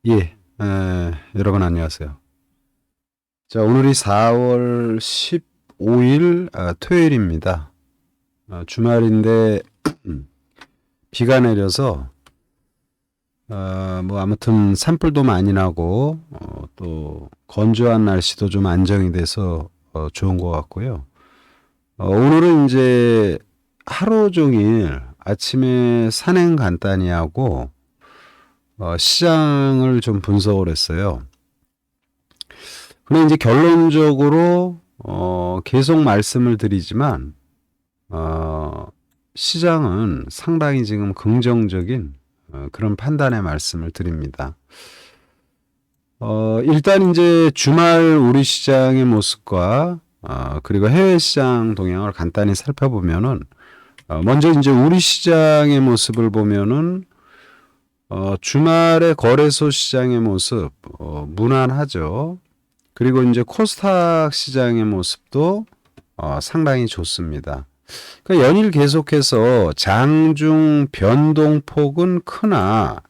예, 여러분 안녕하세요. 자, 오늘이 4월 15일 토요일입니다. 주말인데 비가 내려서 뭐 아무튼 산불도 많이 나고 또 건조한 날씨도 좀 안정이 돼서 좋은 것 같고요. 오늘은 이제 하루 종일 아침에 산행 간단히 하고 시장을 좀 분석을 했어요. 근데 이제 결론적으로 계속 말씀을 드리지만 시장은 상당히 지금 긍정적인 그런 판단의 말씀을 드립니다. 일단 이제 주말 우리 시장의 모습과 그리고 해외 시장 동향을 간단히 살펴보면은 먼저 이제 우리 시장의 모습을 보면은 주말의 거래소 시장의 모습 무난하죠. 그리고 이제 코스닥 시장의 모습도 상당히 좋습니다. 그러니까 연일 계속해서 장중 변동폭은 크나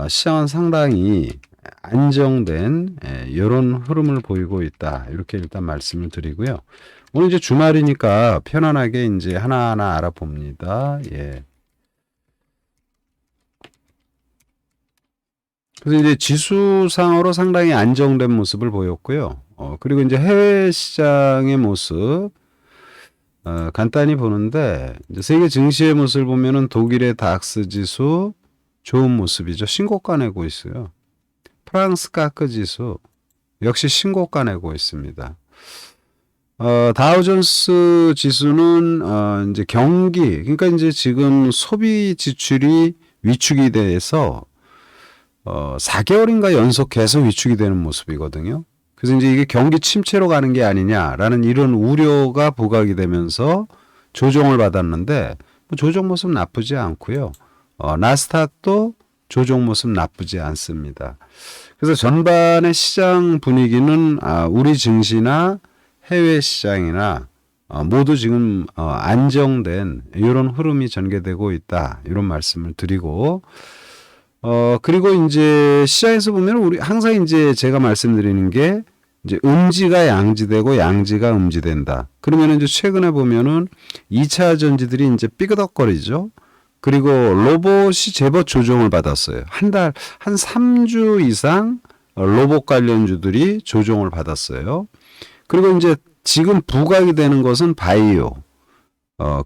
시장은 상당히 안정된 이런 흐름을 보이고 있다. 이렇게 일단 말씀을 드리고요. 오늘 이제 주말이니까 편안하게 이제 하나하나 알아봅니다. 예. 그래서 이제 지수상으로 상당히 안정된 모습을 보였고요. 그리고 이제 해외 시장의 모습, 간단히 보는데, 이제 세계 증시의 모습을 보면은 독일의 닥스 지수 좋은 모습이죠. 신고가 내고 있어요. 프랑스 카크 지수 역시 신고가 내고 있습니다. 다우존스 지수는, 이제 경기, 그러니까 이제 지금 소비 지출이 위축이 돼서 4개월인가 연속 계속 위축이 되는 모습이거든요. 그래서 이제 이게 경기 침체로 가는 게 아니냐라는 이런 우려가 부각이 되면서 조정을 받았는데 조정 모습 나쁘지 않고요. 나스닥도 조정 모습 나쁘지 않습니다. 그래서 전반의 시장 분위기는 우리 증시나 해외 시장이나 모두 지금 안정된 이런 흐름이 전개되고 있다. 이런 말씀을 드리고 그리고 이제 시장에서 보면 우리 항상 이제 제가 말씀드리는 게 이제 음지가 양지되고 양지가 음지된다. 그러면 이제 최근에 보면은 2차 전지들이 이제 삐그덕거리죠. 그리고 로봇이 제법 조정을 받았어요. 한 3주 이상 로봇 관련주들이 조정을 받았어요. 그리고 이제 지금 부각이 되는 것은 바이오.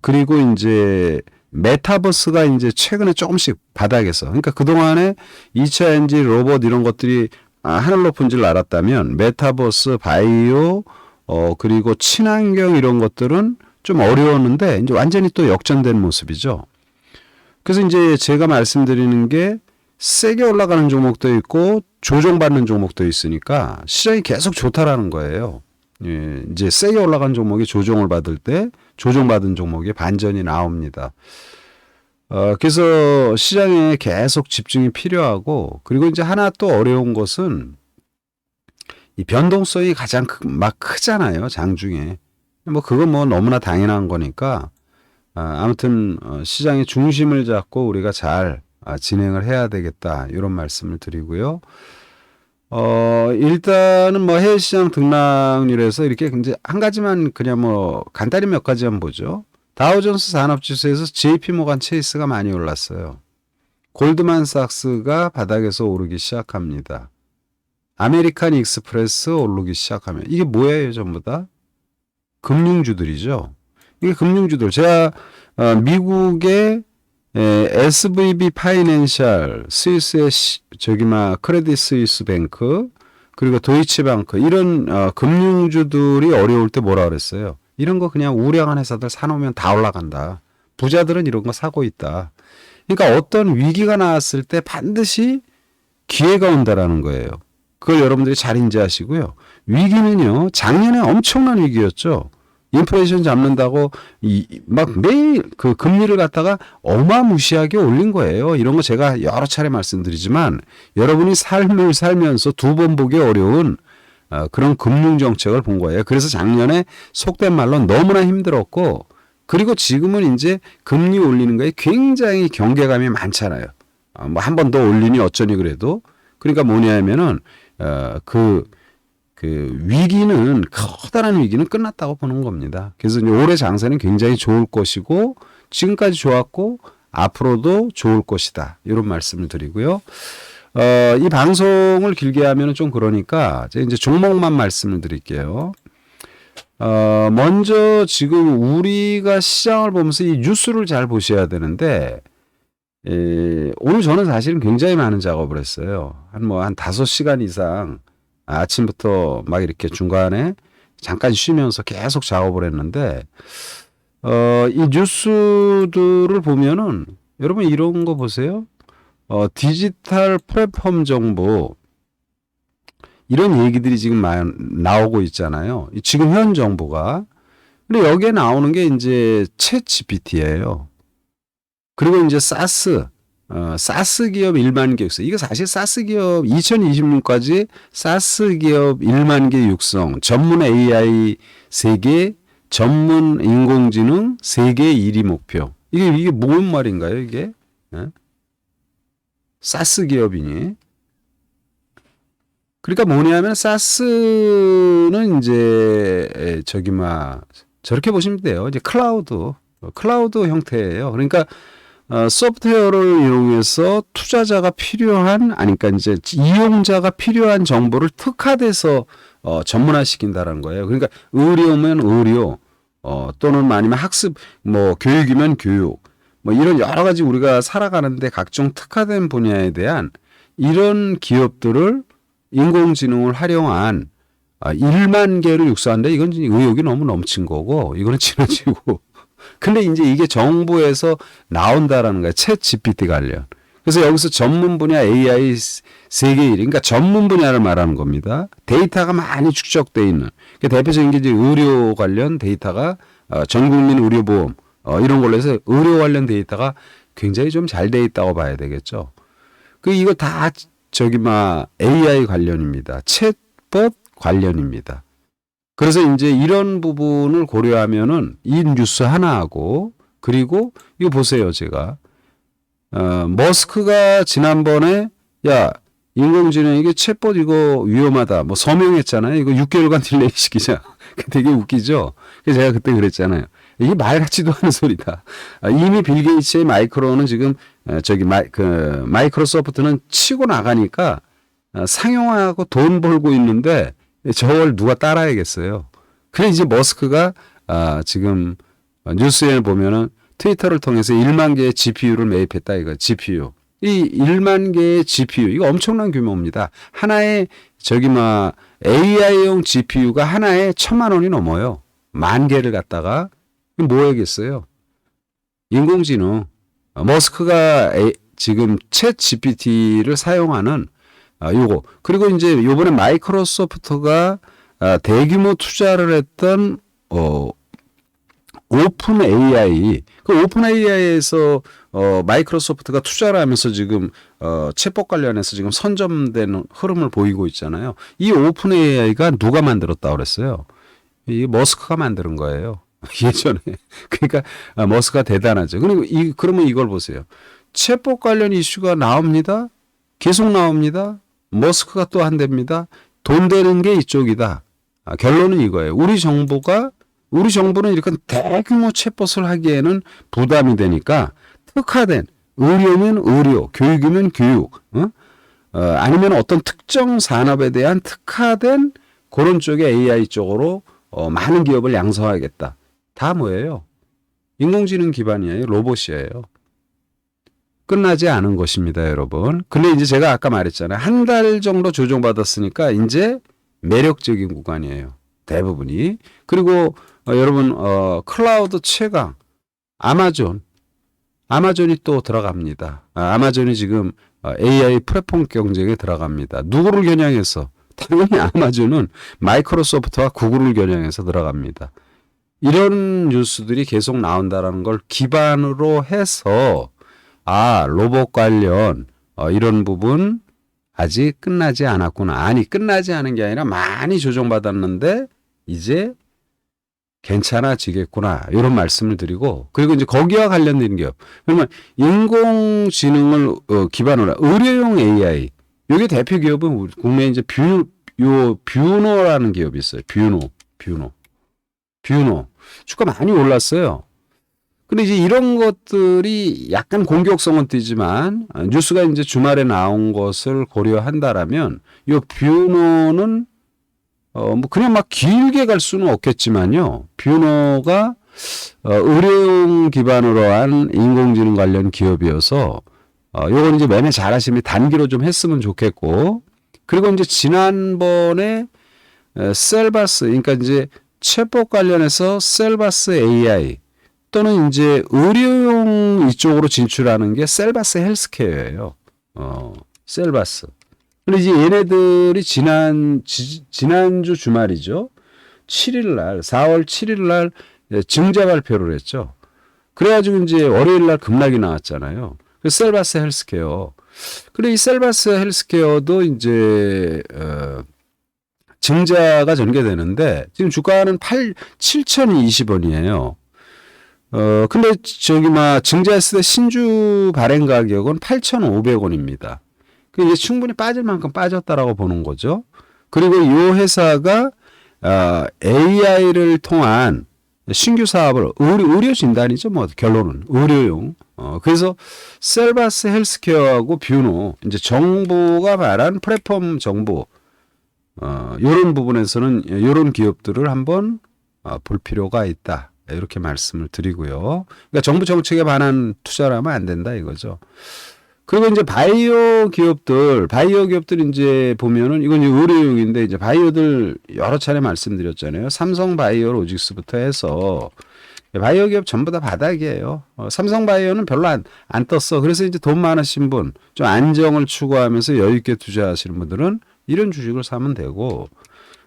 그리고 이제 메타버스가 이제 최근에 조금씩 바닥에서, 그러니까 그동안에 2차 엔진 로봇 이런 것들이 하늘 높은 줄 알았다면 메타버스, 바이오, 그리고 친환경 이런 것들은 좀 어려웠는데 이제 완전히 또 역전된 모습이죠. 그래서 이제 제가 말씀드리는 게 세게 올라가는 종목도 있고 조정받는 종목도 있으니까 시장이 계속 좋다라는 거예요. 예, 이제 세게 올라간 종목이 조정을 받을 때 조정받은 종목이 반전이 나옵니다. 그래서 시장에 계속 집중이 필요하고, 그리고 이제 하나 또 어려운 것은 이 변동성이 가장 막 크잖아요, 장중에. 뭐 그건 뭐 너무나 당연한 거니까 아무튼 시장의 중심을 잡고 우리가 잘 진행을 해야 되겠다, 이런 말씀을 드리고요. 일단은 뭐 해외 시장 등락률에서 이렇게 이제 한 가지만 그냥 뭐 간단히 몇 가지만 보죠. 다우존스 산업지수에서 JP모간 체이스가 많이 올랐어요. 골드만삭스가 바닥에서 오르기 시작합니다. 아메리칸 익스프레스 오르기 시작하면 이게 뭐예요, 전부 다? 금융주들이죠. 이게 금융주들. 제가 미국의 SVB 파이낸셜, 스위스의 크레딧 스위스 뱅크, 그리고 도이치방크, 이런 금융주들이 어려울 때 뭐라 그랬어요? 이런 거 그냥 우량한 회사들 사놓으면 다 올라간다. 부자들은 이런 거 사고 있다. 그러니까 어떤 위기가 나왔을 때 반드시 기회가 온다라는 거예요. 그걸 여러분들이 잘 인지하시고요. 위기는요, 작년에 엄청난 위기였죠. 인플레이션 잡는다고 막 매일 그 금리를 갖다가 어마무시하게 올린 거예요. 이런 거 제가 여러 차례 말씀드리지만 여러분이 삶을 살면서 두 번 보기 어려운 그런 금융 정책을 본 거예요. 그래서 작년에 속된 말로 너무나 힘들었고, 그리고 지금은 이제 금리 올리는 거에 굉장히 경계감이 많잖아요. 뭐 한 번 더 올리니 어쩌니 그래도. 그러니까 뭐냐면은 위기는 커다란 위기는 끝났다고 보는 겁니다. 그래서 이제 올해 장세는 굉장히 좋을 것이고 지금까지 좋았고 앞으로도 좋을 것이다. 이런 말씀을 드리고요. 이 방송을 길게 하면 좀 그러니까 이제 종목만 말씀을 드릴게요. 먼저 지금 우리가 시장을 보면서 이 뉴스를 잘 보셔야 되는데, 오늘 저는 사실은 굉장히 많은 작업을 했어요. 한 5시간 이상 아침부터 막 이렇게 중간에 잠깐 쉬면서 계속 작업을 했는데, 이 뉴스들을 보면은 여러분 이런 거 보세요. 디지털 플랫폼 정보, 이런 얘기들이 지금 나오고 있잖아요. 지금 현 정보가. 근데 여기에 나오는 게 이제 챗 GPT예요. 그리고 이제 사스 기업 1만 개 육성. 이거 사실 사스 기업 2026까지 사스 기업 1만 개 육성, 전문 AI 세계, 전문 인공지능 세계 1위 목표. 이게 뭔 말인가요, 이게? 사스 기업이니. 그러니까 뭐냐면 사스는 이제 저렇게 보시면 돼요. 이제 클라우드 형태예요. 그러니까 소프트웨어를 이용해서 투자자가 필요한 그러니까 이제 이용자가 필요한 정보를 특화돼서 전문화시킨다는 거예요. 그러니까 의료면 의료, 또는 아니면 학습, 교육이면 교육, 이런 여러 가지 우리가 살아가는데 각종 특화된 분야에 대한 이런 기업들을 인공지능을 활용한 1만 개를 육성한다. 이건 의욕이 너무 넘친 거고, 이거는 지나치고. 근데 이제 이게 정부에서 나온다라는 거야. 챗 GPT 관련. 그래서 여기서 전문 분야 AI 세계 1위. 그러니까 전문 분야를 말하는 겁니다. 데이터가 많이 축적돼 있는. 그러니까 대표적인 게 이제 의료 관련 데이터가 전국민 의료보험 이런 걸로 해서 의료 관련 데이터가 굉장히 좀 잘 돼 있다고 봐야 되겠죠. 이거 다 AI 관련입니다. 챗봇 관련입니다. 그래서 이제 이런 부분을 고려하면은 이 뉴스 하나하고, 그리고 이거 보세요, 제가. 머스크가 지난번에, 인공지능 이게 챗봇 이거 위험하다. 서명했잖아요. 이거 6개월간 딜레이 시키자. 되게 웃기죠? 그래서 제가 그때 그랬잖아요. 이게 말 같지도 않은 소리다. 이미 빌 게이츠의 마이크로는 지금, 마이크로소프트는 치고 나가니까 상용화하고 돈 벌고 있는데 저걸 누가 따라야겠어요. 그래 이제 머스크가 지금 뉴스에 보면은 트위터를 통해서 1만 개의 GPU를 매입했다 이거. GPU. 이 1만 개의 GPU 이거 엄청난 규모입니다. 하나의 AI용 GPU가 하나에 1,000만 원이 넘어요. 10,000개를 갖다가 뭐야겠어요? 인공지능. 머스크가 지금 챗 GPT를 사용하는 요거. 그리고 이제 요번에 마이크로소프트가 대규모 투자를 했던 오픈 AI. 오픈 AI에서 마이크로소프트가 투자를 하면서 지금 챗봇 관련해서 지금 선점되는 흐름을 보이고 있잖아요. 이 오픈 AI가 누가 만들었다고 그랬어요? 이 머스크가 만드는 거예요. 예전에. 그러니까 머스크가 대단하죠. 그리고 그러면 이걸 보세요. 챗봇 관련 이슈가 나옵니다. 계속 나옵니다. 머스크가 또 한답니다. 돈 되는 게 이쪽이다. 결론은 이거예요. 우리 정부는 이렇게 대규모 챗봇을 하기에는 부담이 되니까 특화된 의료면 의료, 교육이면 교육, 아니면 어떤 특정 산업에 대한 특화된 그런 쪽의 AI 쪽으로 많은 기업을 양성하겠다. 다 뭐예요? 인공지능 기반이에요. 로봇이에요. 끝나지 않은 것입니다, 여러분. 근데 이제 제가 아까 말했잖아요. 한 달 정도 조정받았으니까 이제 매력적인 구간이에요. 대부분이. 그리고 여러분 클라우드 최강 아마존이 또 들어갑니다. 아마존이 지금 AI 플랫폼 경쟁에 들어갑니다. 누구를 겨냥해서? 당연히 아마존은 마이크로소프트와 구글을 겨냥해서 들어갑니다. 이런 뉴스들이 계속 나온다라는 걸 기반으로 해서 로봇 관련 이런 부분 아직 끝나지 않았구나. 아니 끝나지 않은 게 아니라 많이 조정받았는데 이제 괜찮아지겠구나. 이런 말씀을 드리고, 그리고 이제 거기와 관련된 기업. 그러면 인공지능을 기반으로 의료용 AI 여기 대표 기업은 우리 국내에 이제 뷰노라는 기업이 있어요. 뷰노. 주가 많이 올랐어요. 근데 이제 이런 것들이 약간 공격성은 띄지만 뉴스가 이제 주말에 나온 것을 고려한다라면 이 뷰노는 뭐 그냥 막 길게 갈 수는 없겠지만요. 뷰노가 의료용 기반으로 한 인공지능 관련 기업이어서 요건 이제 매매 잘 하시면 단기로 좀 했으면 좋겠고, 그리고 이제 지난번에 셀바스, 그러니까 이제 챗봇 관련해서 셀바스 AI 또는 이제 의료용 이쪽으로 진출하는 게 셀바스 헬스케어예요. 셀바스. 근데 이제 얘네들이 지난주 주말이죠. 7일 날, 4월 7일 날 증자 발표를 했죠. 그래가지고 이제 월요일 날 급락이 나왔잖아요. 그 셀바스 헬스케어. 근데 이 셀바스 헬스케어도 이제 증자가 전개되는데 지금 주가는 7,020원이에요. 근데 저기 증자했을 때 신주 발행 가격은 8,500원입니다. 그 이제 충분히 빠질 만큼 빠졌다라고 보는 거죠. 그리고 이 회사가 AI를 통한 신규 사업을 의료 진단이죠. 뭐 결론은 의료용. 그래서 셀바스 헬스케어하고 뷰노 이제 정보가 말한 플랫폼 정보 이런 부분에서는 이런 기업들을 한번 볼 필요가 있다. 이렇게 말씀을 드리고요. 그러니까 정부 정책에 반한 투자를 하면 안 된다 이거죠. 그리고 이제 바이오 기업들 이제 보면은 이건 이제 의료용인데 이제 바이오들 여러 차례 말씀드렸잖아요. 삼성 바이오 로직스부터 해서 바이오 기업 전부 다 바닥이에요. 삼성 바이오는 별로 안 떴어. 그래서 이제 돈 많으신 분, 좀 안정을 추구하면서 여유 있게 투자하시는 분들은 이런 주식을 사면 되고,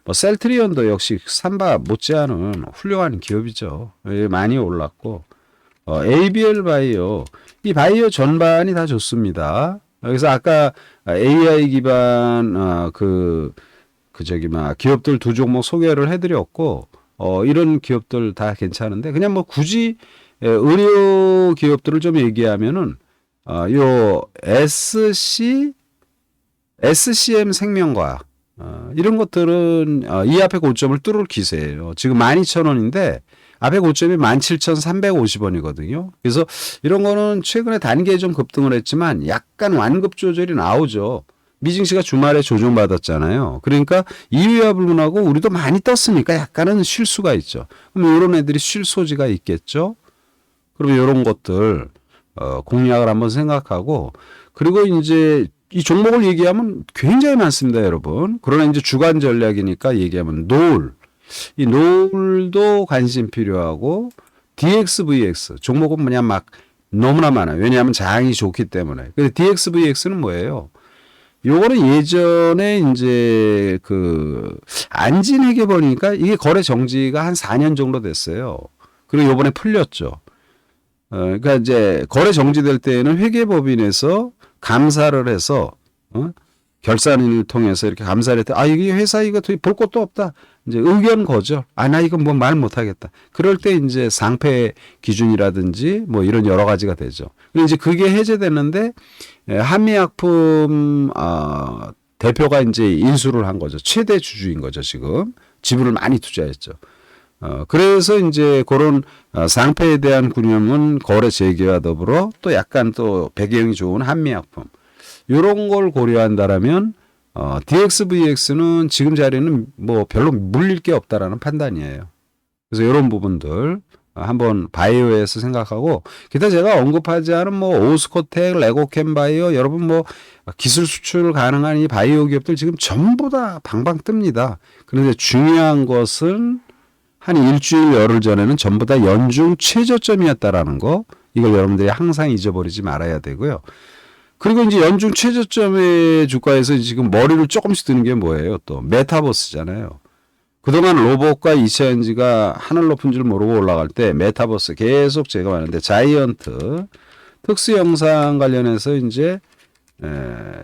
뭐 셀트리온도 역시 삼바 못지않은 훌륭한 기업이죠. 많이 올랐고, ABL 바이오, 이 바이오 전반이 다 좋습니다. 그래서 아까 AI 기반 기업들 두 종목 소개를 해드렸고, 이런 기업들 다 괜찮은데 그냥 뭐 굳이 의료 기업들을 좀 얘기하면은 요 SCM 생명과학 이런 것들은 이 앞에 고점을 뚫을 기세예요. 지금 12,000원인데 앞에 고점이 17,350원이거든요. 그래서 이런 거는 최근에 단기에 좀 급등을 했지만 약간 완급 조절이 나오죠. 미증시가 주말에 조정받았잖아요. 그러니까 이유와 불문하고 우리도 많이 떴으니까 약간은 쉴 수가 있죠. 그럼 이런 애들이 쉴 소지가 있겠죠. 그럼 이런 것들 공략을 한번 생각하고, 그리고 이제 이 종목을 얘기하면 굉장히 많습니다, 여러분. 그러나 이제 주간 전략이니까 얘기하면 이 노을도 관심 필요하고, DXVX 종목은 그냥 막 너무나 많아요. 왜냐하면 장이 좋기 때문에. 근데 DXVX는 뭐예요? 요거는 예전에 이제 안진에게 보니까 이게 거래 정지가 한 4년 정도 됐어요. 그리고 요번에 풀렸죠. 그러니까 이제 거래 정지될 때에는 회계법인에서 감사를 해서 결산인을 통해서 이렇게 감사를 했다. 이게 회사 이거 볼 것도 없다. 이제 의견 거절. 나 이거 뭐 말 못하겠다. 그럴 때 이제 상패 기준이라든지 뭐 이런 여러 가지가 되죠. 그리고 이제 그게 해제되는데 한미약품 대표가 이제 인수를 한 거죠. 최대 주주인 거죠. 지금 지분을 많이 투자했죠. 그래서 이제 그런 상패에 대한 군용은 거래 재개와 더불어 또 약간 또 배경이 좋은 한미약품 이런 걸 고려한다라면 DXVX는 지금 자리는 뭐 별로 물릴 게 없다라는 판단이에요. 그래서 이런 부분들 한번 바이오에서 생각하고, 기타 제가 언급하지 않은 뭐 오스코텍, 레고캠 바이오, 여러분 뭐 기술 수출 가능한 이 바이오 기업들 지금 전부 다 방방 뜹니다. 그런데 중요한 것은 한 일주일 열흘 전에는 전부 다 연중 최저점이었다라는 거, 이걸 여러분들이 항상 잊어버리지 말아야 되고요. 그리고 이제 연중 최저점의 주가에서 지금 머리를 조금씩 드는 게 뭐예요? 또 메타버스잖아요. 그동안 로봇과 2차전지가 하늘 높은 줄 모르고 올라갈 때 메타버스 계속 제가 말하는데, 자이언트 특수 영상 관련해서 이제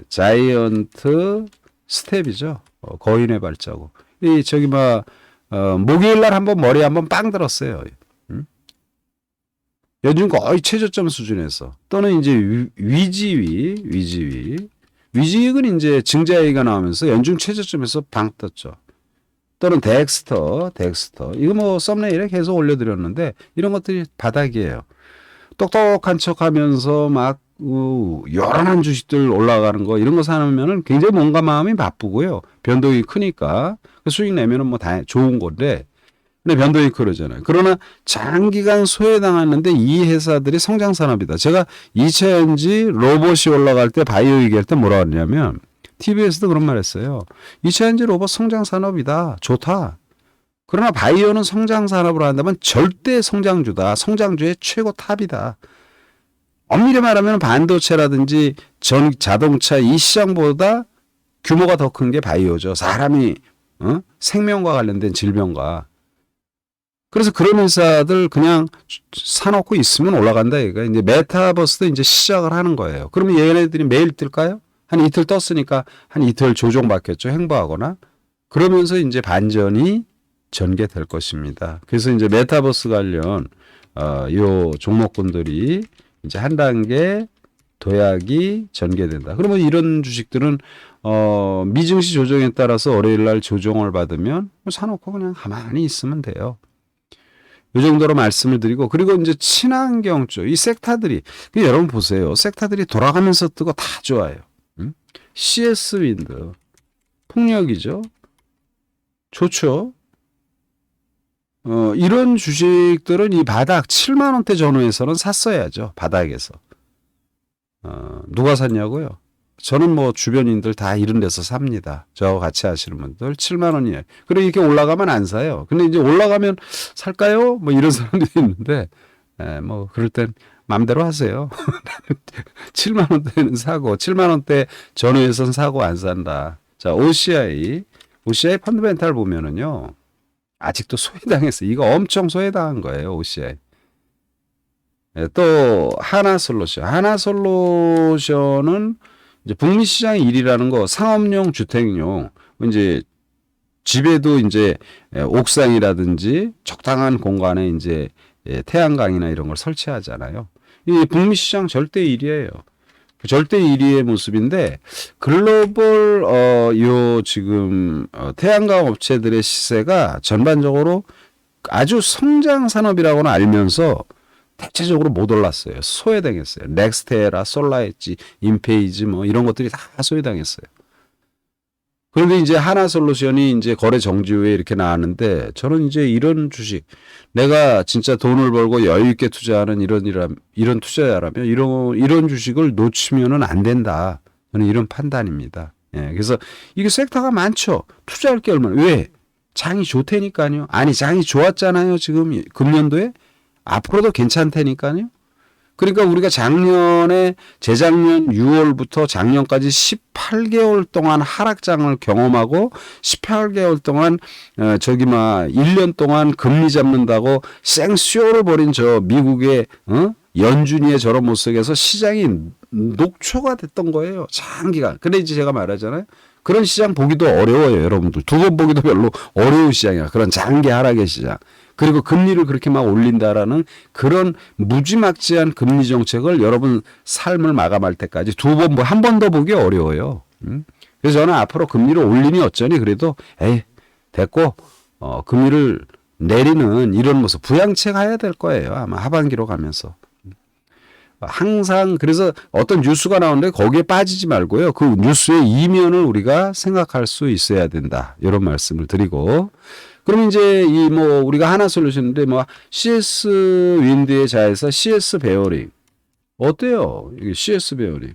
자이언트 스텝이죠. 거인의 발자국. 목요일 날 한번 머리 한번 빵 들었어요. 연중 거의 최저점 수준에서, 또는 이제 위지위 위직은 이제 증자얘기가 나오면서 연중 최저점에서 방 떴죠. 또는 덱스터. 이거 뭐 썸네일에 계속 올려드렸는데 이런 것들이 바닥이에요. 똑똑한 척하면서 막 요란한 주식들 올라가는 거 이런 거 사놓으면은 굉장히 몸과 마음이 바쁘고요. 변동이 크니까 수익 내면은 뭐 다 좋은 건데, 근데 변동이 그러잖아요. 그러나 장기간 소외당했는데 이 회사들이 성장 산업이다. 제가 2차전지 로봇이 올라갈 때 바이오 얘기할 때 뭐라 그러냐면 TV에서도 그런 말 했어요. 2차전지 로봇 성장 산업이다. 좋다. 그러나 바이오는 성장 산업으로 한다면 절대 성장주다. 성장주의 최고 탑이다. 엄밀히 말하면 반도체라든지 자동차 이 시장보다 규모가 더 큰 게 바이오죠. 사람이 생명과 관련된 질병과. 그래서 그런 회사들 그냥 사놓고 있으면 올라간다. 얘가 이제 메타버스도 이제 시작을 하는 거예요. 그러면 얘네들이 매일 뜰까요? 한 이틀 떴으니까 한 이틀 조정받겠죠. 행보하거나. 그러면서 이제 반전이 전개될 것입니다. 그래서 이제 메타버스 관련 요 종목군들이 이제 한 단계 도약이 전개된다. 그러면 이런 주식들은 미증시 조정에 따라서 월요일 날 조정을 받으면 사놓고 그냥 가만히 있으면 돼요. 이 정도로 말씀을 드리고, 그리고 이제 친환경 쪽 이 섹터들이 여러분 보세요. 섹터들이 돌아가면서 뜨고 다 좋아요. CS 윈드 풍력이죠. 좋죠. 이런 주식들은 이 바닥 7만 원대 전후에서는 샀어야죠. 바닥에서. 누가 샀냐고요? 저는 뭐 주변인들 다 이런 데서 삽니다. 저하고 같이 하시는 분들 7만 원이에요. 그리고 이렇게 올라가면 안 사요. 근데 이제 올라가면 살까요? 뭐 이런 사람들이 있는데, 뭐 그럴 땐 마음대로 하세요. 7만 원대는 사고 7만 원대 전후에서는 사고 안 산다. 자, OCI 펀드멘탈 보면은요. 아직도 소외당했어요. 이거 엄청 소외당한 거예요. OCI. 또 하나솔루션은 이제 북미 시장의 1위라는 거, 상업용, 주택용, 이제 집에도 이제 옥상이라든지 적당한 공간에 이제 태양광이나 이런 걸 설치하잖아요. 이 북미 시장 절대 1위예요. 절대 1위의 모습인데, 글로벌 요 지금 태양광 업체들의 시세가 전반적으로 아주 성장 산업이라고는 알면서 대체적으로 못 올랐어요. 소외당했어요. 넥스테라, 솔라엣지, 인페이지 뭐 이런 것들이 다 소외당했어요. 그런데 이제 하나솔루션이 이제 거래 정지 후에 이렇게 나왔는데, 저는 이제 이런 주식, 내가 진짜 돈을 벌고 여유 있게 투자하는 이런 투자자라면 이런 주식을 놓치면은 안 된다. 저는 이런 판단입니다. 예, 그래서 이게 섹터가 많죠. 투자할 게 얼마나. 왜? 장이 좋다니까요. 아니, 장이 좋았잖아요. 지금 금년도에. 앞으로도 괜찮다니까요. 그러니까 우리가 재작년 6월부터 작년까지 18개월 동안 하락장을 경험하고 18개월 동안 1년 동안 금리 잡는다고 생쇼를 벌인 저 미국의 연준이의 저런 모습에서 시장이 녹초가 됐던 거예요. 장기간. 근데 이제 제가 말하잖아요. 그런 시장 보기도 어려워요, 여러분들. 두 번 보기도 별로 어려운 시장이야. 그런 장기 하락의 시장. 그리고 금리를 그렇게 막 올린다라는 그런 무지막지한 금리 정책을 여러분 삶을 마감할 때까지 한 번 더 보기 어려워요. 그래서 저는 앞으로 금리를 올리니 어쩌니 그래도 됐고 금리를 내리는 이런 모습 부양책 해야 될 거예요. 아마 하반기로 가면서. 항상 그래서 어떤 뉴스가 나오는데 거기에 빠지지 말고요. 그 뉴스의 이면을 우리가 생각할 수 있어야 된다. 이런 말씀을 드리고, 그럼 이제 우리가 하나솔루션인데 CS 윈드의 자회사 CS 베어링 어때요? 이게 CS 베어링.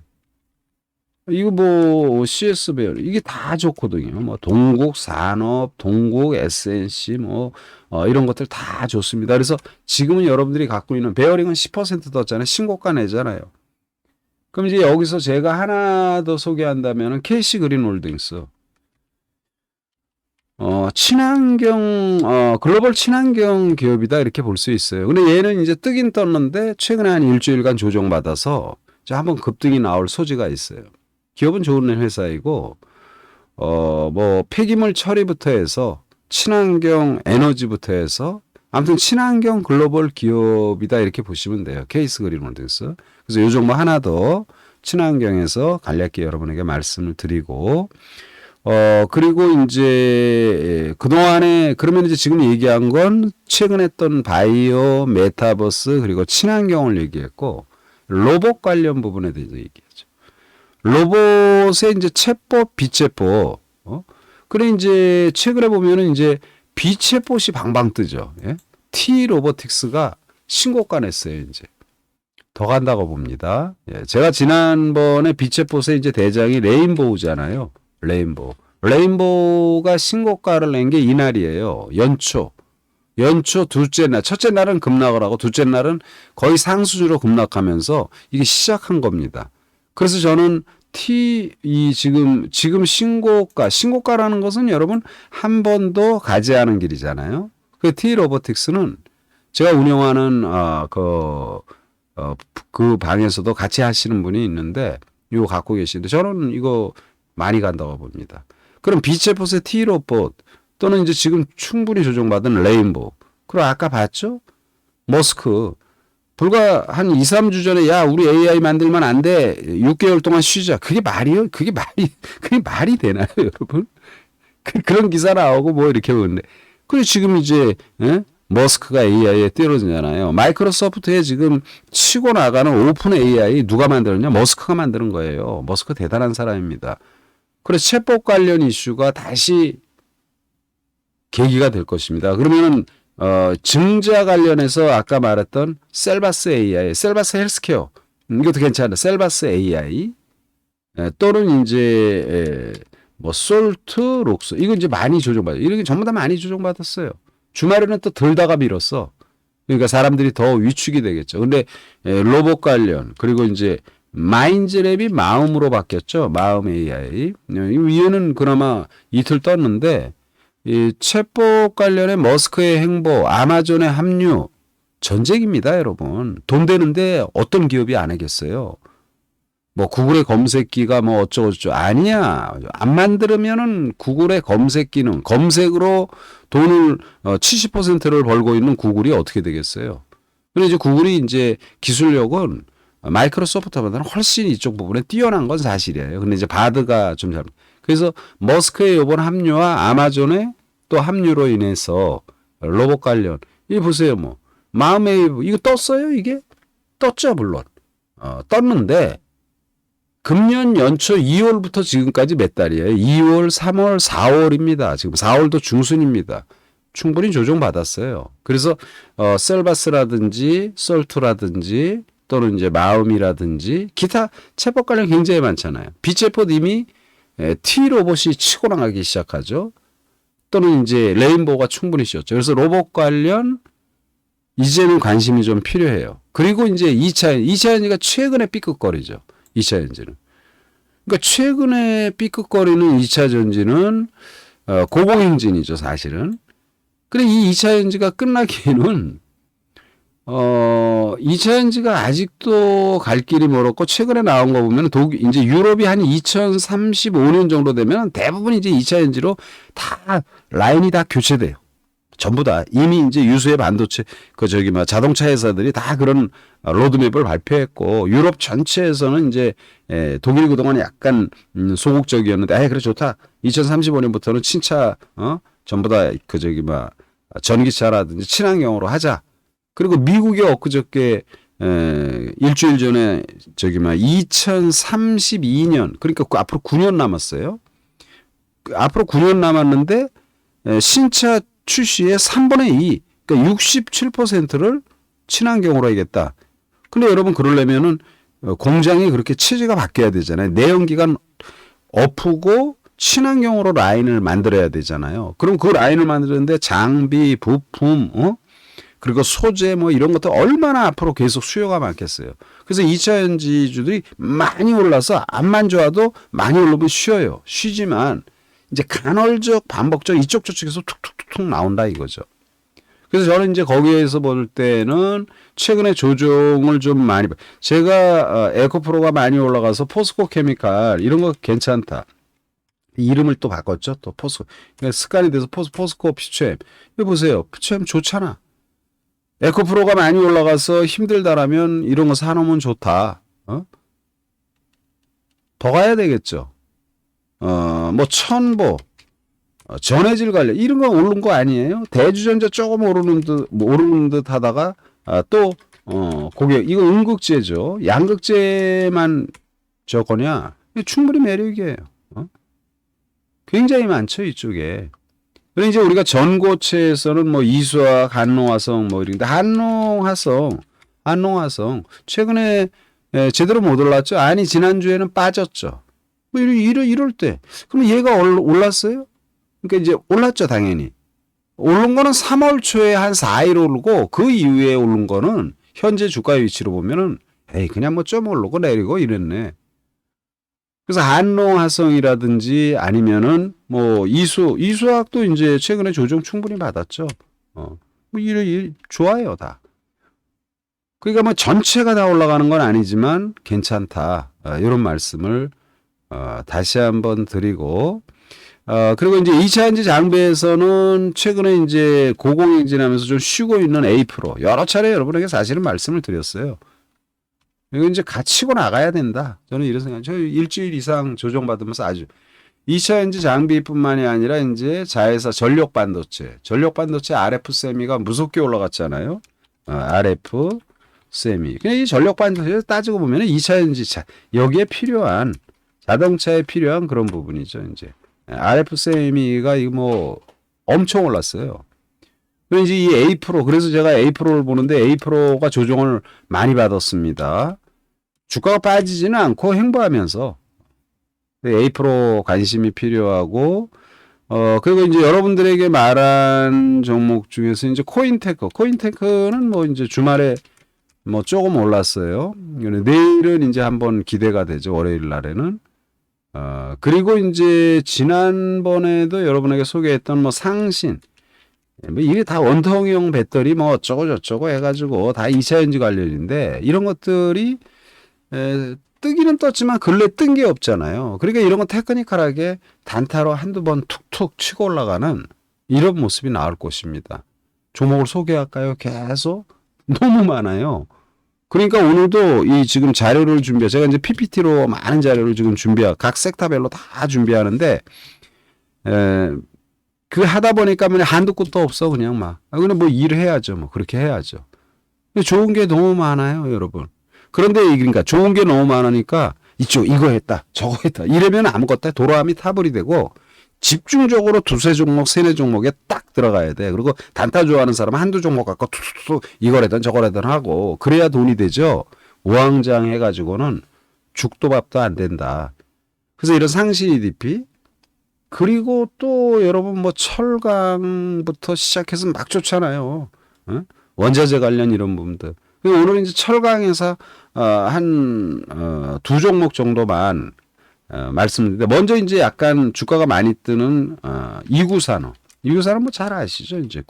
이거 CS 베어링 이게 다 좋거든요. 동국 산업, 동국 SNC 이런 것들 다 좋습니다. 그래서 지금은 여러분들이 갖고 있는 베어링은 10% 떴잖아요. 신고가 내잖아요. 그럼 이제 여기서 제가 하나 더 소개한다면은 KC 그린홀딩스. 글로벌 친환경 기업이다 이렇게 볼 수 있어요. 근데 얘는 이제 뜨긴 떴는데 최근에 한 일주일간 조정받아서 한번 급등이 나올 소지가 있어요. 기업은 좋은 회사이고, 폐기물 처리부터 해서 친환경 에너지부터 해서 아무튼 친환경 글로벌 기업이다 이렇게 보시면 돼요. 케이스 그린홀딩스. 그래서 요 종목 하나 더 친환경에서 간략히 여러분에게 말씀을 드리고, 그리고 이제 그동안에 그러면 이제 지금 얘기한 건 최근에 했던 바이오, 메타버스 그리고 친환경을 얘기했고, 로봇 관련 부분에 대해서 얘기하죠. 로봇의 이제 챗봇, 비챗봇. 그래 이제 최근에 보면은 이제 비챗봇이 방방 뜨죠. 예? T 로보틱스가 신고가 냈어요, 이제. 더 간다고 봅니다. 예, 제가 지난번에 비챗봇의 이제 대장이 레인보우잖아요. 레인보우가 신고가를 낸 게 이날이에요. 연초 둘째 날, 첫째 날은 급락을 하고 둘째 날은 거의 상수주로 급락하면서 이게 시작한 겁니다. 그래서 저는 지금 신고가라는 것은 여러분 한 번도 가지 않은 길이잖아요. 그 T 로보틱스는 제가 운영하는 그 방에서도 같이 하시는 분이 있는데 이거 갖고 계시는데 저는 이거 많이 간다고 봅니다. 그럼 비체포스의 T 로봇 또는 이제 지금 충분히 조정받은 레인보우. 그리고 아까 봤죠? 머스크. 불과 한 2, 3주 전에 야, 우리 AI 만들면 안 돼. 6개월 동안 쉬자. 그게 말이 되나요, 여러분? 그런 기사 나오고 뭐 이렇게 보는데. 그리고 지금 이제 머스크가 AI에 뛰어들잖아요. 마이크로소프트에 지금 치고 나가는 오픈 AI 누가 만들었냐? 머스크가 만드는 거예요. 머스크 대단한 사람입니다. 그래서 챗봇 관련 이슈가 다시 계기가 될 것입니다. 그러면은 증자 관련해서 아까 말했던 셀바스 AI, 셀바스 헬스케어 이것도 괜찮아. 셀바스 AI 또는 이제 뭐 솔트, 록스 이거 이제 많이 조정받아요. 이런 게 전부 다 많이 조정받았어요. 주말에는 또 들다가 밀었어. 그러니까 사람들이 더 위축이 되겠죠. 근데 로봇 관련 그리고 이제 마인즈랩이 마음으로 바뀌었죠. 마음 AI. 이 위에는 그나마 이틀 떴는데 이 챗봇 관련해 머스크의 행보, 아마존의 합류 전쟁입니다, 여러분. 돈 되는데 어떤 기업이 안 하겠어요? 뭐 구글의 검색기가 뭐 어쩌고저쩌고 아니야. 안 만들면은 구글의 검색 기능, 검색으로 돈을 70%를 벌고 있는 구글이 어떻게 되겠어요? 그런데 이제 구글이 이제 기술력은 마이크로소프트보다는 훨씬 이쪽 부분에 뛰어난 건 사실이에요. 근데 이제 바드가 좀 잘. 그래서 머스크의 이번 합류와 아마존의 또 합류로 인해서 로봇 관련 이 보세요 뭐 마음의 이거 떴어요 이게 떴죠 물론 떴는데 금년 연초 2월부터 지금까지 몇 달이에요? 2월, 3월, 4월입니다. 지금 4월도 중순입니다. 충분히 조정받았어요. 그래서 셀바스라든지 솔트라든지 또는 이제 마음이라든지 기타 챗봇 관련 굉장히 많잖아요. 비챗봇 이미 T 로봇이 치고 나가기 시작하죠. 또는 이제 레인보우가 충분히 씌웠죠. 그래서 로봇 관련 이제는 관심이 좀 필요해요. 그리고 이제 2차 엔진가 최근에 삐끗거리죠. 2차 엔진은. 그러니까 최근에 삐끗거리는 2차 전지는 고공행진이죠, 사실은. 그래 이 2차 엔진가 끝나기에는 2차 엔진가 아직도 갈 길이 멀었고 최근에 나온 거 보면 이제 유럽이 한 2035년 정도 되면 대부분 이제 2차 엔진으로 다 라인이 다 교체돼요. 전부 다 이미 이제 유수의 반도체 자동차 회사들이 다 그런 로드맵을 발표했고 유럽 전체에서는 이제 독일이 그동안 약간 소극적이었는데 그래 좋다. 2035년부터는 친차 전부 다 전기차라든지 친환경으로 하자. 그리고 미국이 엊그저께 일주일 전에 2032년 그러니까 앞으로 9년 남았어요. 앞으로 9년 남았는데 신차 출시의 3분의 2 그러니까 67%를 친환경으로 하겠다. 근데 여러분 그러려면은 공장이 그렇게 체제가 바뀌어야 되잖아요. 내연기관 엎고 친환경으로 라인을 만들어야 되잖아요. 그럼 그 라인을 만드는데 장비, 부품, 그리고 소재 뭐 이런 것도 얼마나 앞으로 계속 수요가 많겠어요. 그래서 2차 전지주들이 많이 올라서 암만 좋아도 많이 오르면 쉬어요. 쉬지만 이제 간헐적 반복적 이쪽 저쪽에서 툭툭툭툭 나온다 이거죠. 그래서 저는 이제 거기에서 볼 때는 최근에 조정을 좀 많이 제가 에코프로가 많이 올라가서 포스코 케미칼 이런 거 괜찮다. 이름을 또 바꿨죠. 또 포스코. 그러니까 습관이 돼서 포스코 피처엠. 이거 보세요. 피처엠 좋잖아. 에코프로가 많이 올라가서 힘들다라면 이런 거 사놓으면 좋다. 더 가야 되겠죠. 뭐 첨보, 전해질 관련 이런 거 오른 거 아니에요? 대주전자 조금 오르는 듯 하다가 또 고객 이거 음극재죠. 양극재만 저거냐? 충분히 매력이에요. 굉장히 많죠 이쪽에. 그런데 이제 우리가 전고체에서는 뭐 이수학, 한농화성 뭐 이런데 한농화성 최근에 제대로 못 올랐죠. 아니 지난주에는 빠졌죠. 뭐 이럴 때 그럼 얘가 올랐어요? 그러니까 이제 올랐죠 당연히. 오른 거는 3월 초에 한 4일 오르고 그 이후에 오른 거는 현재 주가 위치로 보면은 에이 그냥 뭐 좀 오르고 내리고 이랬네. 그래서 한농화성이라든지 아니면은 뭐 이수학도 이제 최근에 조정 충분히 받았죠. 뭐 좋아요 다. 그러니까 뭐 전체가 다 올라가는 건 아니지만 괜찮다. 이런 말씀을 다시 한번 드리고 그리고 이제 2차 전지 장비에서는 최근에 이제 고공행진하면서 좀 쉬고 있는 A 프로 여러 차례 여러분에게 사실은 말씀을 드렸어요. 이거 이제 갇히고 나가야 된다. 저는 이런 생각. 저 일주일 이상 조정받으면서 아주 2차 전지 장비뿐만이 아니라 이제 자회사 전력 반도체 RF 세미가 무섭게 올라갔잖아요. RF 세미. 이 전력 반도체 따지고 보면 2차 전지 여기에 필요한 자동차에 필요한 그런 부분이죠. 이제 RF 세미가 이거 뭐 엄청 올랐어요. 그래서 이제 이 A 프로 그래서 제가 A 프로를 보는데 A 프로가 조정을 많이 받았습니다. 주가가 빠지지는 않고 횡보하면서 A 프로 관심이 필요하고 그리고 이제 여러분들에게 말한 종목 중에서 이제 코인테크는 뭐 이제 주말에 뭐 조금 올랐어요. 내일은 이제 한번 기대가 되죠. 월요일 날에는. 그리고 이제 지난번에도 여러분에게 소개했던 뭐 상신 뭐 이게 다 원통형 배터리 뭐 어쩌고 저쩌고 해가지고 다 2차 전지 관련인데 이런 것들이 뜨기는 떴지만 근래 뜬 게 없잖아요. 그러니까 이런 거 테크니컬하게 단타로 한두 번 툭툭 치고 올라가는 이런 모습이 나올 것입니다. 종목을 소개할까요? 계속 너무 많아요. 그러니까 오늘도 이 지금 자료를 제가 이제 PPT로 많은 자료를 지금 각 섹터별로 다 준비하는데 그 하다 보니까 한도 끝도 없어 그냥 막. 그냥 뭐 일해야죠. 뭐 그렇게 해야죠. 좋은 게 너무 많아요, 여러분. 그런데 그러니까 좋은 게 너무 많으니까 이거 했다, 저거 했다. 이러면 아무것도 도로함이 타불이 되고 집중적으로 두세 종목, 세네 종목에 딱 들어가야 돼. 그리고 단타 좋아하는 사람은 한두 종목 갖고 툭툭툭 이거래든 저거래든 하고 그래야 돈이 되죠. 우왕좌왕 해가지고는 죽도 밥도 안 된다. 그래서 이런 상시 EDP 그리고 또 여러분 뭐 철강부터 시작해서 막 좋잖아요. 원자재 관련 이런 부분들. 오늘 이제 철강에서 두 종목 정도만 말씀드리는데 먼저 이제 약간 주가가 많이 뜨는 이구산업 뭐 잘 아시죠? 이제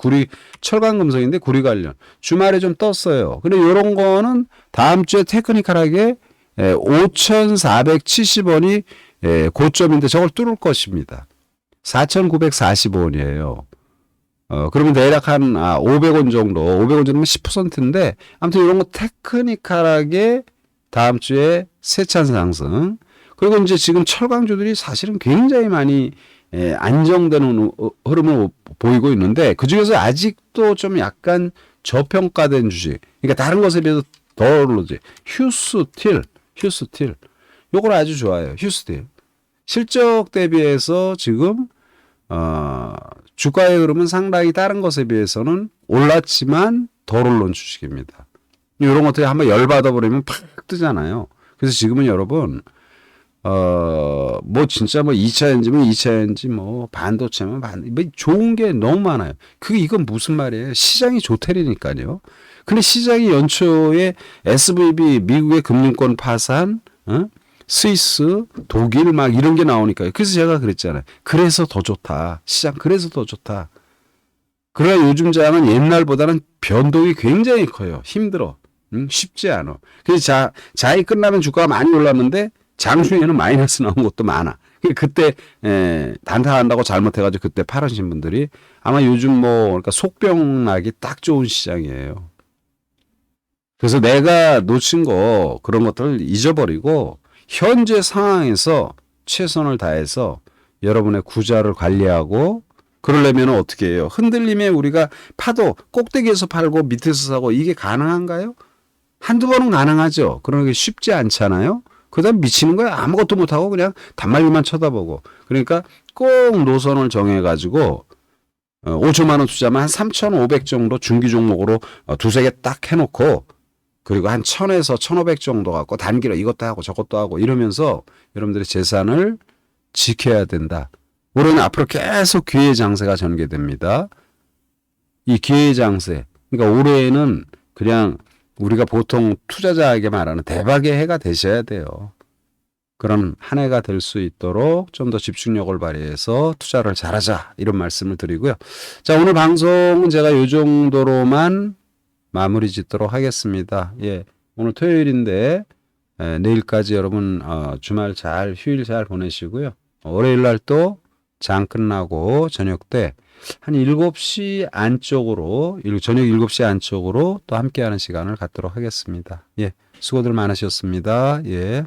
철강 금속인데 구리 관련 주말에 좀 떴어요. 근데 이런 거는 다음 주에 테크니컬하게 5,470원이 고점인데 저걸 뚫을 것입니다. 4,940원이에요. 그러면 대략 한 500원 정도, 500원 정도면 10%인데 아무튼 이런 거 테크니컬하게 다음 주에 세찬 상승. 그리고 이제 지금 철강주들이 사실은 굉장히 많이 안정되는 흐름을 보이고 있는데 그중에서 아직도 좀 약간 저평가된 주식. 그러니까 다른 것에 비해서 더 오르지. 휴스틸. 요걸 아주 좋아해요. 휴스틸. 실적 대비해서 지금 주가의 흐름은 상당히 다른 것에 비해서는 올랐지만 덜 오른 주식입니다. 이런 것들이 한번 열받아 버리면 팍 뜨잖아요. 그래서 지금은 여러분 뭐 진짜 뭐 2차 엔진이면 2차 엔진 뭐 반도체면 뭐 좋은 게 너무 많아요. 이건 무슨 말이에요? 시장이 좋다니까요. 근데 시장이 연초에 SVB 미국의 금융권 파산, 스위스, 독일 막 이런 게 나오니까요. 그래서 제가 그랬잖아요. 그래서 더 좋다. 시장 그래서 더 좋다. 그러나 요즘 장은 옛날보다는 변동이 굉장히 커요. 힘들어. 쉽지 않아. 그래서 자이 끝나면 주가가 많이 올랐는데 장중에는 마이너스 나온 것도 많아. 그때 단타한다고 잘못해가지고 그때 팔으신 분들이 아마 요즘 그러니까 속병 나기 딱 좋은 시장이에요. 그래서 내가 놓친 거 그런 것들을 잊어버리고 현재 상황에서 최선을 다해서 여러분의 구자를 관리하고 그러려면 어떻게 해요? 흔들림에 우리가 파도 꼭대기에서 팔고 밑에서 사고 이게 가능한가요? 한두 번은 가능하죠. 그러는 게 쉽지 않잖아요. 그다음 미치는 거야. 아무것도 못하고 그냥 단말기만 쳐다보고. 그러니까 꼭 노선을 정해가지고 5천만 원 투자만 한 3,500 정도 중기 종목으로 두세 개 딱 해놓고 그리고 한 1,000에서 1,500 정도 갖고 단기로 이것도 하고 저것도 하고 이러면서 여러분들의 재산을 지켜야 된다. 올해는 앞으로 계속 기회 장세가 전개됩니다. 이 기회 장세. 그러니까 올해는 그냥 우리가 보통 투자자에게 말하는 대박의 해가 되셔야 돼요. 그런 한 해가 될 수 있도록 좀 더 집중력을 발휘해서 투자를 잘하자 이런 말씀을 드리고요. 자, 오늘 방송은 제가 이 정도로만 마무리 짓도록 하겠습니다. 예, 오늘 토요일인데 내일까지 여러분 주말 잘 휴일 잘 보내시고요. 월요일 날 또 장 끝나고 저녁 때 한 7시 안쪽으로 저녁 7시 안쪽으로 또 함께하는 시간을 갖도록 하겠습니다. 예, 수고들 많으셨습니다. 예.